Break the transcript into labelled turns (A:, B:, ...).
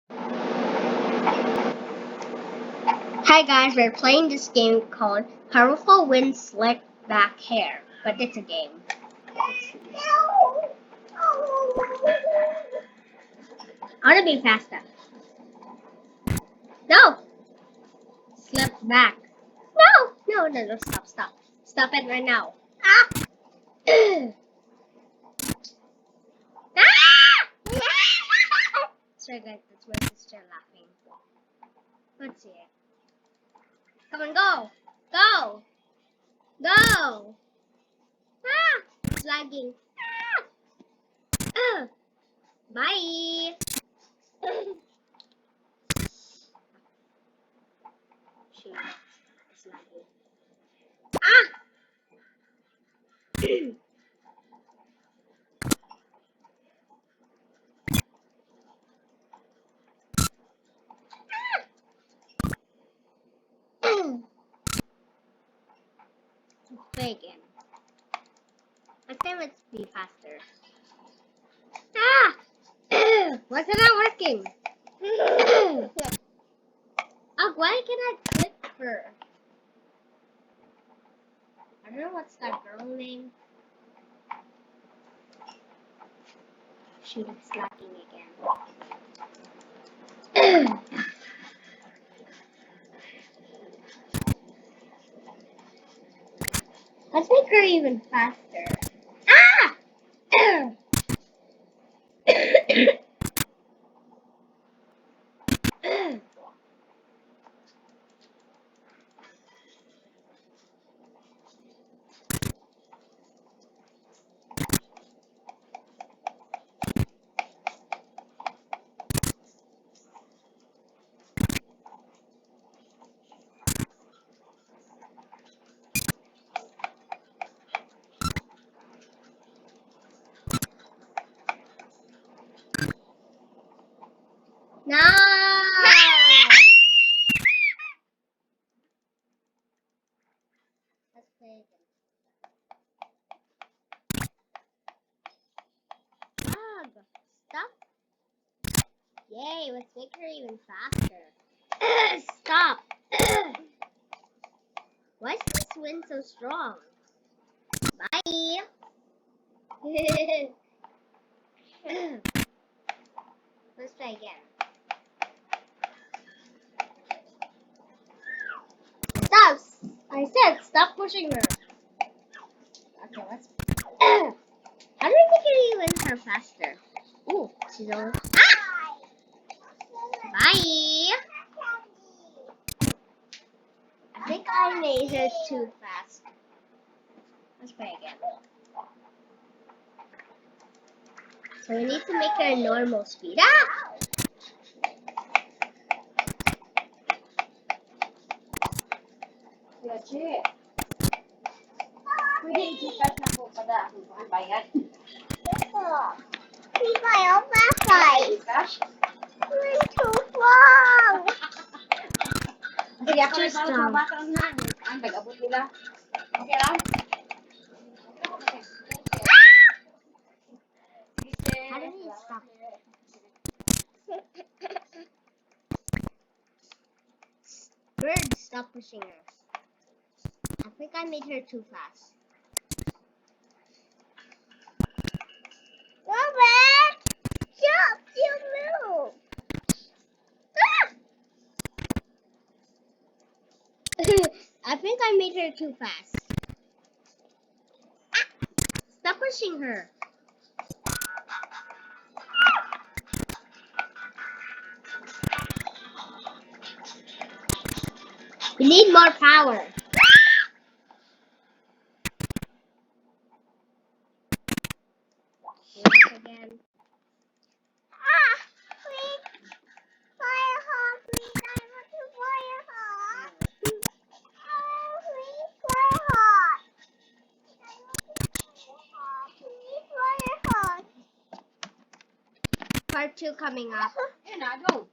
A: Hi guys, we're playing this game called Powerful Wind Slick Back Hair, but it's a game. I want to be faster. No! Slip back. No, stop. Stop it right now. Ah! Sorry guys, that's my sister laughing. Let's see it. Come on, go! Go! Go! Ah! It's lagging. Ah! Bye! Shoot, it's lagging. Ah! Let's play again. Next time, let's be faster. Ah! Why is it not working? Oh, why can I click her? I don't know what's that girl name. Shoot, it's lagging again. Let's make her even faster. Ah! No! Let's play again. Stop. Yay, let's make her even faster. Stop. Why is this wind so strong? Bye. Let's try again. Stop! I said stop pushing her. Okay, let's. How do we make it even her faster? Ooh, she's on. Ah! Bye! I think I made her too fast. Let's play again. So we need to make her a normal speed. Ah!
B: Che. Pwede i-check na po pada ang bayad.
A: Hindi kayo papay.
B: Cash?
A: We're too long.
B: Sige, ako
A: Just,
B: rin sa bata nga. Ang nag-abot nila. Okay lang?
A: How do we stop? Bird, stop pushing her. I think I made her too fast. Robert! Stop! You move! Ah! I think I made her too fast. Ah! Stop pushing her. We need more power. Once again. Ah! Please! Fire hawk, please! I want to fire hawk! Oh, please, fire hawk! I want to fire hawk! Please, fire hawk! Part 2 coming up.
B: Yan na, go.